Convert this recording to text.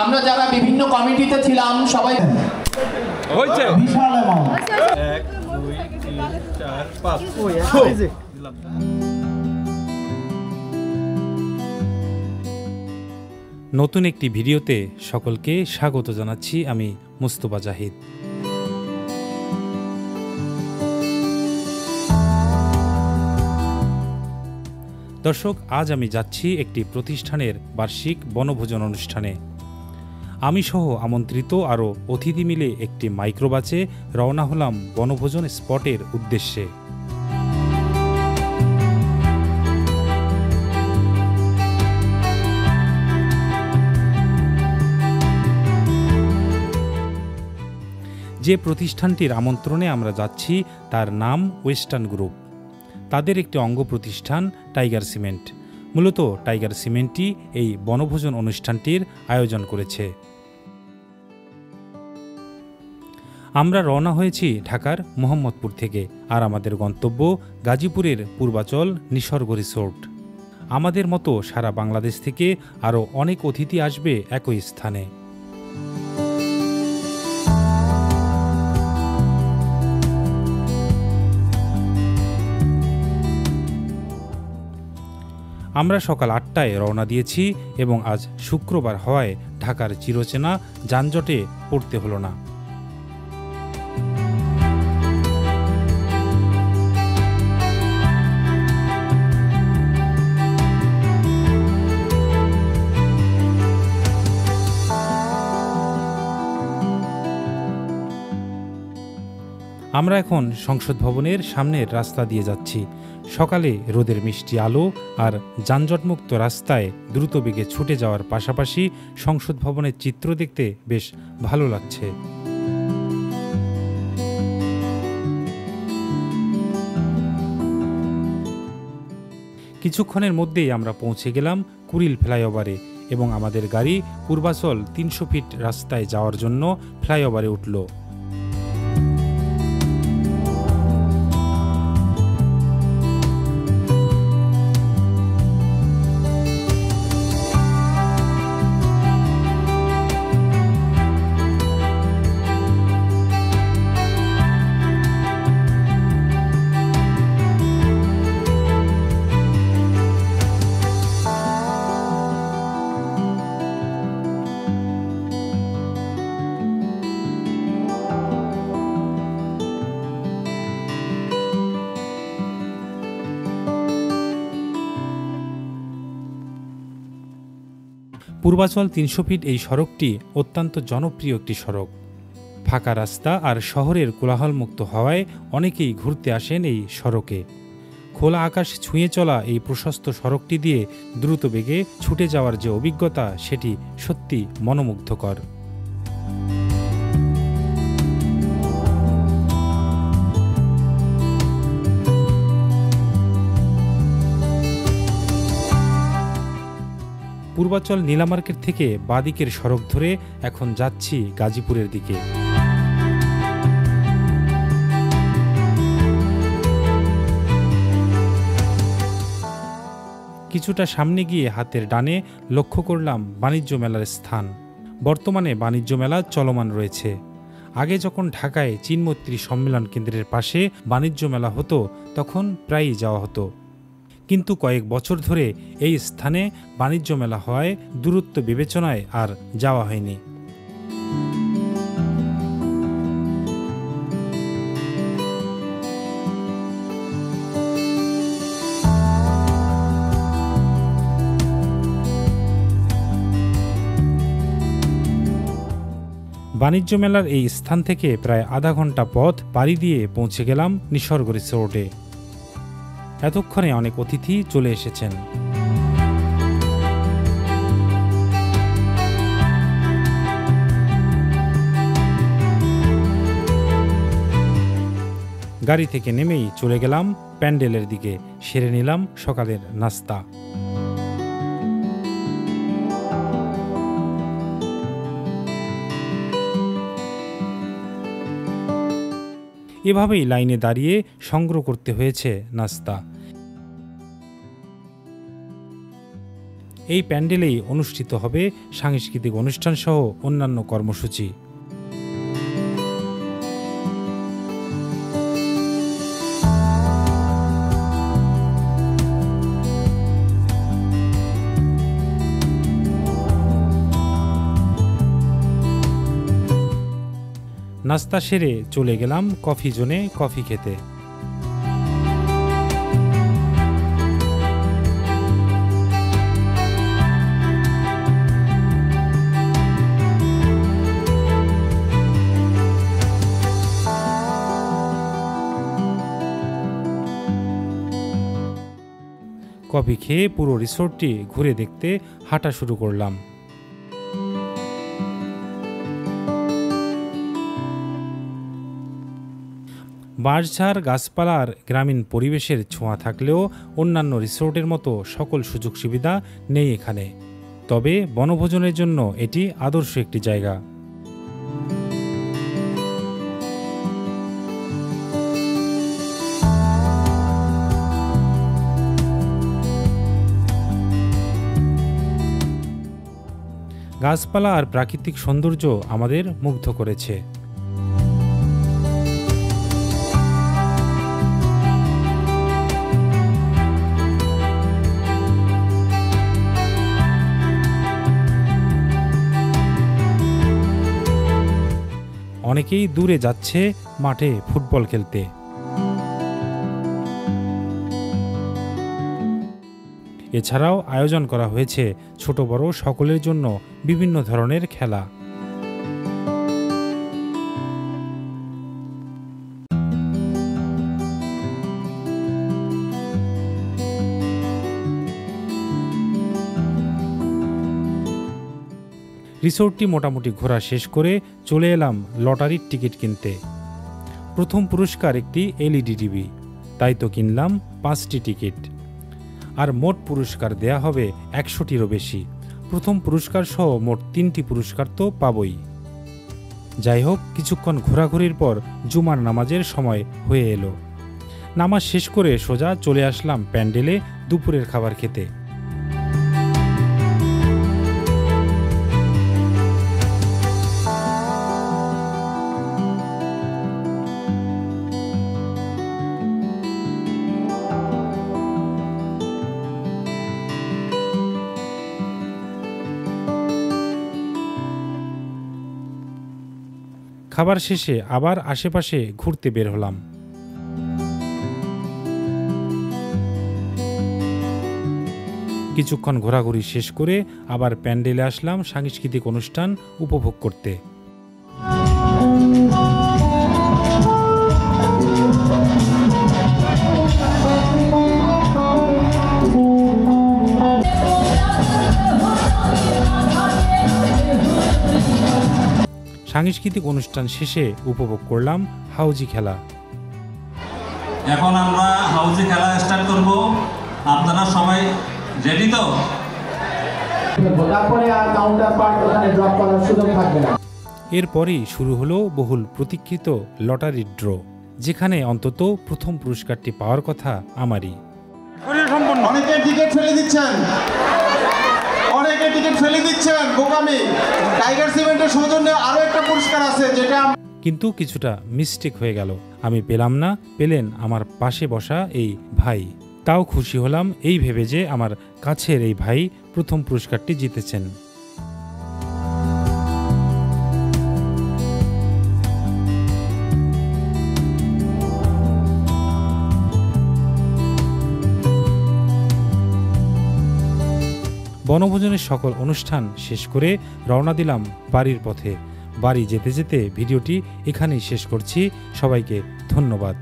আমরা যারা বিভিন্ন কমিটিতে ছিলাম সবাই হয়েছে বিশাল অ্যামাউন্ট। 1 2 3 4 5 নতুন একটি ভিডিওতে সকলকে স্বাগত জানাচ্ছি আমি মুস্তফা জাহিদ। দর্শক, আজ আমি যাচ্ছি একটি প্রতিষ্ঠানের বার্ষিক বনভোজন অনুষ্ঠানে। আমি সহ আমন্ত্রিত আরও অতিথি মিলে একটি মাইক্রোবাসে রওনা হলাম বনভোজন স্পটের উদ্দেশ্যে। যে প্রতিষ্ঠানটির আমন্ত্রণে আমরা যাচ্ছি তার নাম ওয়েস্টার্ন গ্রুপ। তাদের একটি অঙ্গ প্রতিষ্ঠান টাইগার সিমেন্ট। মূলত টাইগার সিমেন্টই এই বনভোজন অনুষ্ঠানটির আয়োজন করেছে। আমরা রওনা হয়েছি ঢাকার মোহাম্মদপুর থেকে, আর আমাদের গন্তব্য গাজীপুরের পূর্বাচল নিসর্গ রিসোর্ট। আমাদের মতো সারা বাংলাদেশ থেকে আরও অনেক অতিথি আসবে একই স্থানে। আমরা সকাল ৮টায় রওনা দিয়েছি এবং আজ শুক্রবার হওয়ায় ঢাকার চিরচেনা যানজটে পড়তে হলো না। আমরা এখন সংসদ ভবনের সামনের রাস্তা দিয়ে যাচ্ছি। সকালে রোদের মিষ্টি আলো আর যানজটমুক্ত রাস্তায় দ্রুত বেগে ছুটে যাওয়ার পাশাপাশি সংসদ ভবনের চিত্র দেখতে বেশ ভালো লাগছে। কিছুক্ষণের মধ্যেই আমরা পৌঁছে গেলাম কুড়িল ফ্লাইওভারে এবং আমাদের গাড়ি পূর্বাচল ৩০০ ফিট রাস্তায় যাওয়ার জন্য ফ্লাইওভারে উঠল। পূর্বাচল ৩০০ ফিট এই সড়কটি অত্যন্ত জনপ্রিয় একটি সড়ক। ফাঁকা রাস্তা আর শহরের কোলাহলমুক্ত হওয়ায় অনেকেই ঘুরতে আসেন এই সড়কে। খোলা আকাশ ছুঁয়ে চলা এই প্রশস্ত সড়কটি দিয়ে দ্রুত বেগে ছুটে যাওয়ার যে অভিজ্ঞতা, সেটি সত্যি মনোমুগ্ধকর। পূর্বাচল নীলা মার্কেট থেকে বাদিকের সড়ক ধরে এখন যাচ্ছি গাজীপুরের দিকে। কিছুটা সামনে গিয়ে হাতের ডানে লক্ষ্য করলাম বাণিজ্য মেলার স্থান। বর্তমানে বাণিজ্য মেলা চলমান রয়েছে। আগে যখন ঢাকায় চীনমৈত্রী সম্মেলন কেন্দ্রের পাশে বাণিজ্য মেলা হতো তখন প্রায়ই যাওয়া হতো, কিন্তু কয়েক বছর ধরে এই স্থানে বাণিজ্য মেলা হওয়ায় দূরত্ব বিবেচনায় আর যাওয়া হয়নি। বাণিজ্য মেলার এই স্থান থেকে প্রায় আধা ঘন্টা পথ পাড়ি দিয়ে পৌঁছে গেলাম নিসর্গ রিসোর্টে। এতক্ষণে অনেক অতিথি চলে এসেছেন। গাড়ি থেকে নেমেই চলে গেলাম প্যান্ডেলের দিকে, সেরে নিলাম সকালের নাস্তা। এভাবেই লাইনে দাঁড়িয়ে সংগ্রহ করতে হয়েছে নাস্তা। এই প্যান্ডেলেই অনুষ্ঠিত হবে সাংস্কৃতিক অনুষ্ঠান সহ অন্যান্য কর্মসূচি। নাস্তা সেরে চলে গেলাম কফি জোনে কফি খেতে। কফি খেয়ে পুরো রিসোর্টটি ঘুরে দেখতে হাঁটা শুরু করলাম। বাঁশঝাড় গাছপালা আর গ্রামীণ পরিবেশের ছোঁয়া থাকলেও অন্যান্য রিসোর্টের মতো সকল সুযোগ সুবিধা নেই এখানে। তবে বনভোজনের জন্য এটি আদর্শ একটি জায়গা। গাছপালা আর প্রাকৃতিক সৌন্দর্য আমাদের মুগ্ধ করেছে। অনেকেই দূরে যাচ্ছে মাঠে ফুটবল খেলতে। এছাড়াও আয়োজন করা হয়েছে ছোট বড় সকলের জন্য বিভিন্ন ধরনের খেলা। রিসোর্টটি মোটামুটি ঘোরা শেষ করে চলে এলাম লটারির টিকিট কিনতে। প্রথম পুরস্কার একটি এলইডি টিভি, তাই তো কিনলাম 5টি টিকিট। আর মোট পুরস্কার দেয়া হবে 100টিরও বেশি। প্রথম পুরস্কার সহ মোট 3টি পুরস্কার তো পাবই। যাই হোক, কিছুক্ষণ ঘোরাঘুরির পর জুমার নামাজের সময় হয়ে এলো। নামাজ শেষ করে সোজা চলে আসলাম প্যান্ডেলে দুপুরের খাবার খেতে। খাবার শেষে আবার আশেপাশে ঘুরতে বের হলাম। কিছুক্ষণ ঘোরাঘুরি শেষ করে আবার প্যান্ডেলে আসলাম সাংস্কৃতিক অনুষ্ঠান উপভোগ করতে। সাংস্কৃতিক অনুষ্ঠান শেষে উপভোগ করলাম হাউজি খেলা। এখন আমরা হাউজি খেলা স্টার্ট করব। আপনারা সবাই রেডি তো? তারপরে আর কাউন্টার পার্ট ওখানে ড্রপ করার সুযোগ থাকবে না। এরপরই শুরু হলো বহুল প্রতীক্ষিত লটারি ড্র, যেখানে অন্তত প্রথম পুরস্কারটি পাওয়ার কথা আমারই। অনেকে টিকিট ফেলে দিচ্ছেন বোকামি। টাইগার সিমেন্টের সৌজন্যে আরো একটা পুরস্কার আছে যেটা কিন্তু কিছুটা মিস্টেক হয়ে গেল। আমি পেলাম না, পেলেন আমার পাশে বসা এই ভাই। তাও খুশি হলাম এই ভেবে যে আমার কাছের এই ভাই প্রথম পুরস্কারটি জিতেছেন। বনভোজনের সকল অনুষ্ঠান শেষ করে রওনা দিলাম বাড়ির পথে। বাড়ি যেতে যেতে ভিডিওটি এখানেই শেষ করছি। সবাইকে ধন্যবাদ।